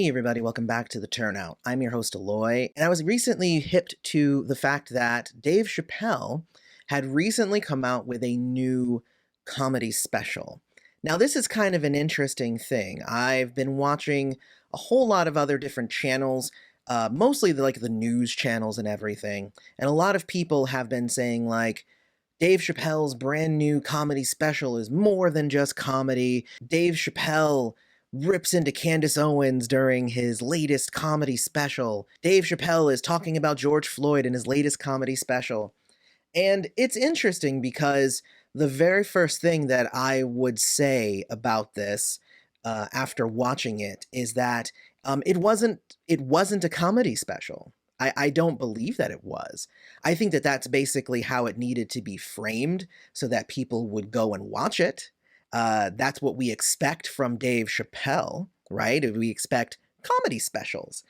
Hey everybody, welcome back to The Turnout. I'm your host Aloy, and I was recently hipped to the fact that Dave Chappelle had recently come out with a new comedy special. Now this is kind of an interesting thing. I've been watching a whole lot of other different channels, mostly the news channels and everything, and a lot of people have been saying like, Dave Chappelle's brand new comedy special is more than just comedy. Dave Chappelle rips into Candace Owens during his latest comedy special. Dave Chappelle is talking about George Floyd in his latest comedy special. And it's interesting because the very first thing that I would say about this after watching it is that it wasn't a comedy special. I don't believe that it was. I think that that's basically how it needed to be framed so that people would go and watch it. That's what we expect from Dave Chappelle, right? We expect comedy specials.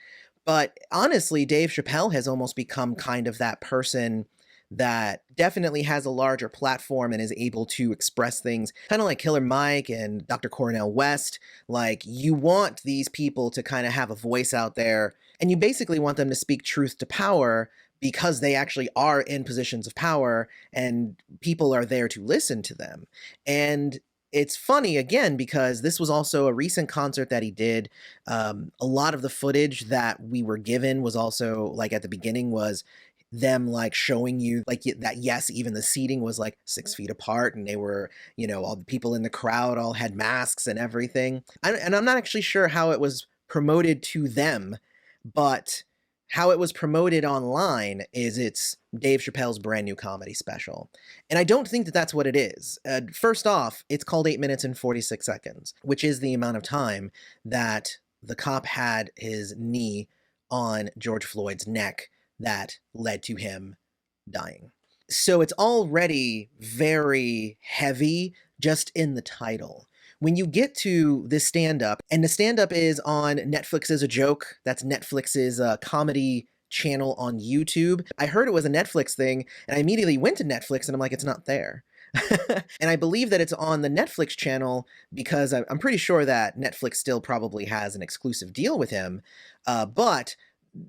But honestly, Dave Chappelle has almost become kind of that person that definitely has a larger platform and is able to express things kind of like Killer Mike and Dr. Cornel West. Like, you want these people to kind of have a voice out there, and you basically want them to speak truth to power because they actually are in positions of power and people are there to listen to them. And it's funny again because this was also a recent concert that he did. A lot of the footage that we were given was also like at the beginning was them like showing you like that, yes, even the seating was like 6 feet apart, and they were, all the people in the crowd all had masks and everything. And I'm not actually sure how it was promoted to them, but how it was promoted online is it's Dave Chappelle's brand new comedy special. And I don't think that that's what it is. First off, it's called 8 minutes and 46 seconds, which is the amount of time that the cop had his knee on George Floyd's neck that led to him dying. So it's already very heavy just in the title. When you get to this stand-up, and the stand-up is on Netflix's A Joke, that's Netflix's comedy channel on YouTube. I heard it was a Netflix thing, and I immediately went to Netflix, and I'm like, it's not there. And I believe that it's on the Netflix channel because I'm pretty sure that Netflix still probably has an exclusive deal with him, but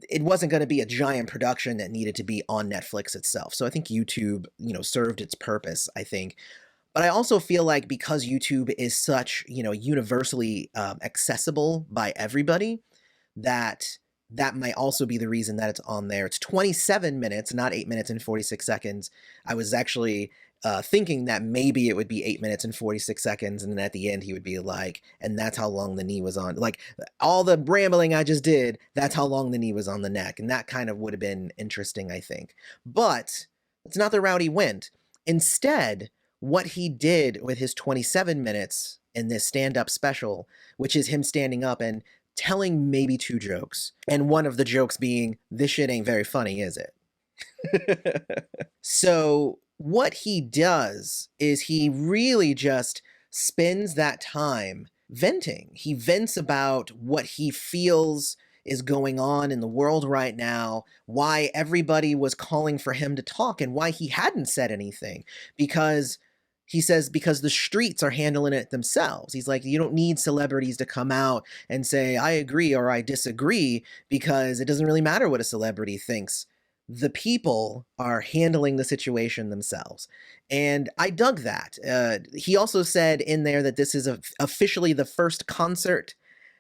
it wasn't going to be a giant production that needed to be on Netflix itself. So I think YouTube, served its purpose, I think. But I also feel like because YouTube is such, universally accessible by everybody, that might also be the reason that it's on there. It's 27 minutes, not 8 minutes and 46 seconds. I was actually thinking that maybe it would be 8 minutes and 46 seconds, and then at the end he would be like, and that's how long the knee was on. Like, all the rambling I just did, that's how long the knee was on the neck. And that kind of would have been interesting, I think. But it's not the route he went. Instead, what he did with his 27 minutes in this stand-up special, which is him standing up and telling maybe 2 jokes, and one of the jokes being, this shit ain't very funny, is it? So what he does is he really just spends that time venting. He vents about what he feels is going on in the world right now, why everybody was calling for him to talk, and why he hadn't said anything. Because he says, because the streets are handling it themselves. He's like, you don't need celebrities to come out and say, I agree or I disagree, because it doesn't really matter what a celebrity thinks. The people are handling the situation themselves. And I dug that. He also said in there that this is officially the first concert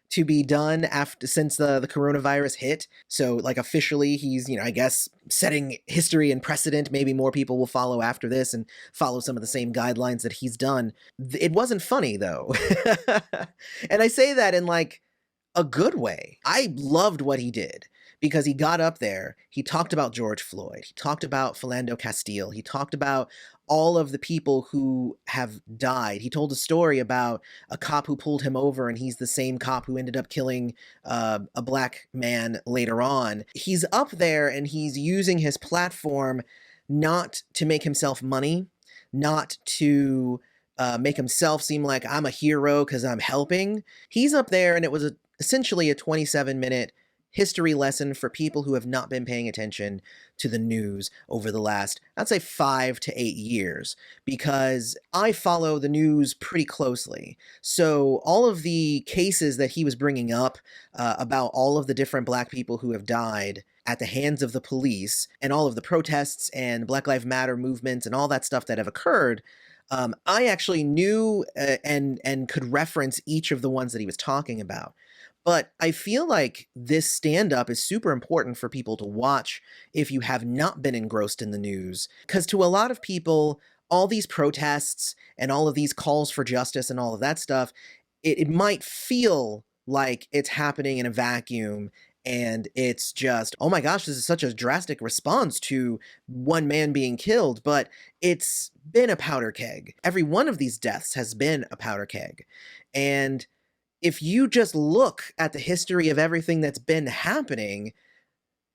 to be done since the coronavirus hit. So like officially he's, I guess setting history and precedent. Maybe more people will follow after this and follow some of the same guidelines that he's done. It wasn't funny though. And I say that in like a good way. I loved what he did because he got up there, he talked about George Floyd, he talked about Philando Castile, he talked about all of the people who have died. He told a story about a cop who pulled him over, and he's the same cop who ended up killing a black man later on. He's up there and he's using his platform not to make himself money, not to make himself seem like I'm a hero because I'm helping. He's up there, and it was essentially a 27-minute history lesson for people who have not been paying attention to the news over the last, I'd say, 5 to 8 years, because I follow the news pretty closely. So all of the cases that he was bringing up about all of the different Black people who have died at the hands of the police, and all of the protests and Black Lives Matter movements and all that stuff that have occurred, I actually knew and could reference each of the ones that he was talking about. But I feel like this stand-up is super important for people to watch if you have not been engrossed in the news. Because to a lot of people, all these protests and all of these calls for justice and all of that stuff, it might feel like it's happening in a vacuum, and it's just, oh my gosh, this is such a drastic response to one man being killed, but it's been a powder keg. Every one of these deaths has been a powder keg. And if you just look at the history of everything that's been happening,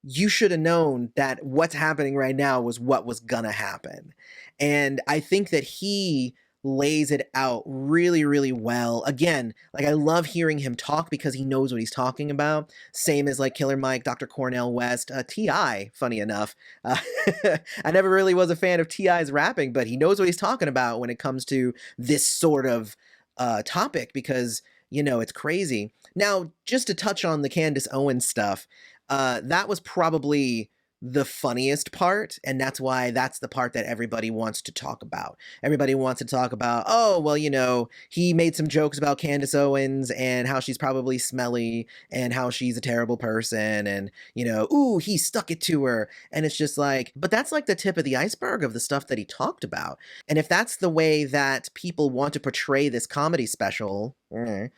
you should have known that what's happening right now was what was gonna happen. And I think that he lays it out really, really well. Again, like, I love hearing him talk because he knows what he's talking about. Same as like Killer Mike, Dr. Cornel West, T.I., funny enough. Uh, I never really was a fan of T.I.'s rapping, but he knows what he's talking about when it comes to this sort of topic, because, it's crazy. Now, just to touch on the Candace Owens stuff, that was probably the funniest part, and that's why that's the part that everybody wants to talk about. Everybody wants to talk about, oh, well, he made some jokes about Candace Owens and how she's probably smelly and how she's a terrible person, and, ooh, he stuck it to her. And it's just like, but that's like the tip of the iceberg of the stuff that he talked about. And if that's the way that people want to portray this comedy special, you're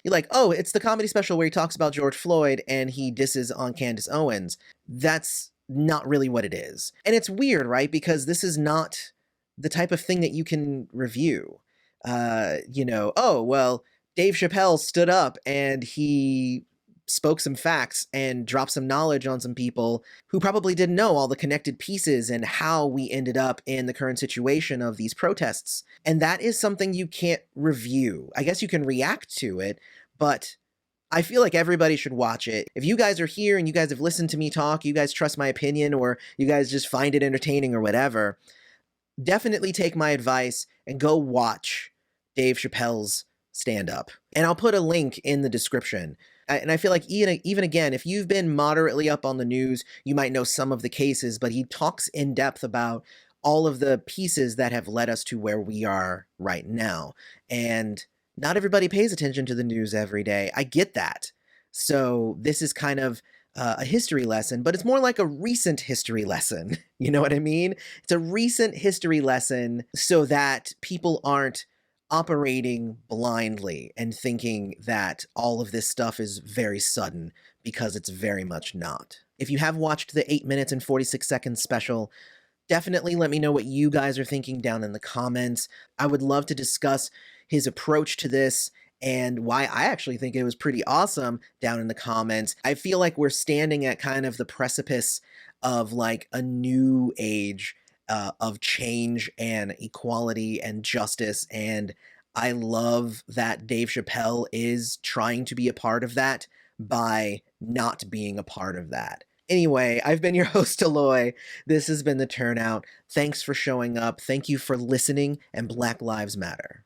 like, oh, it's the comedy special where he talks about George Floyd and he disses on Candace Owens. That's not really what it is. And it's weird, right? Because this is not the type of thing that you can review. Oh, well, Dave Chappelle stood up and he spoke some facts and dropped some knowledge on some people who probably didn't know all the connected pieces and how we ended up in the current situation of these protests. And that is something you can't review. I guess you can react to it, but I feel like everybody should watch it. If you guys are here and you guys have listened to me talk, you guys trust my opinion, or you guys just find it entertaining or whatever, definitely take my advice and go watch Dave Chappelle's stand-up. And I'll put a link in the description. And I feel like even again, if you've been moderately up on the news, you might know some of the cases, but he talks in depth about all of the pieces that have led us to where we are right now. And not everybody pays attention to the news every day. I get that. So this is kind of a history lesson, but it's more like a recent history lesson. You know what I mean? It's a recent history lesson so that people aren't operating blindly and thinking that all of this stuff is very sudden, because it's very much not. If you have watched the 8 minutes and 46 seconds special, definitely let me know what you guys are thinking down in the comments. I would love to discuss his approach to this and why I actually think it was pretty awesome down in the comments. I feel like we're standing at kind of the precipice of like a new age of change and equality and justice, and I love that Dave Chappelle is trying to be a part of that by not being a part of that. Anyway, I've been your host, Aloy. This has been The Turnout. Thanks for showing up. Thank you for listening, and Black Lives Matter.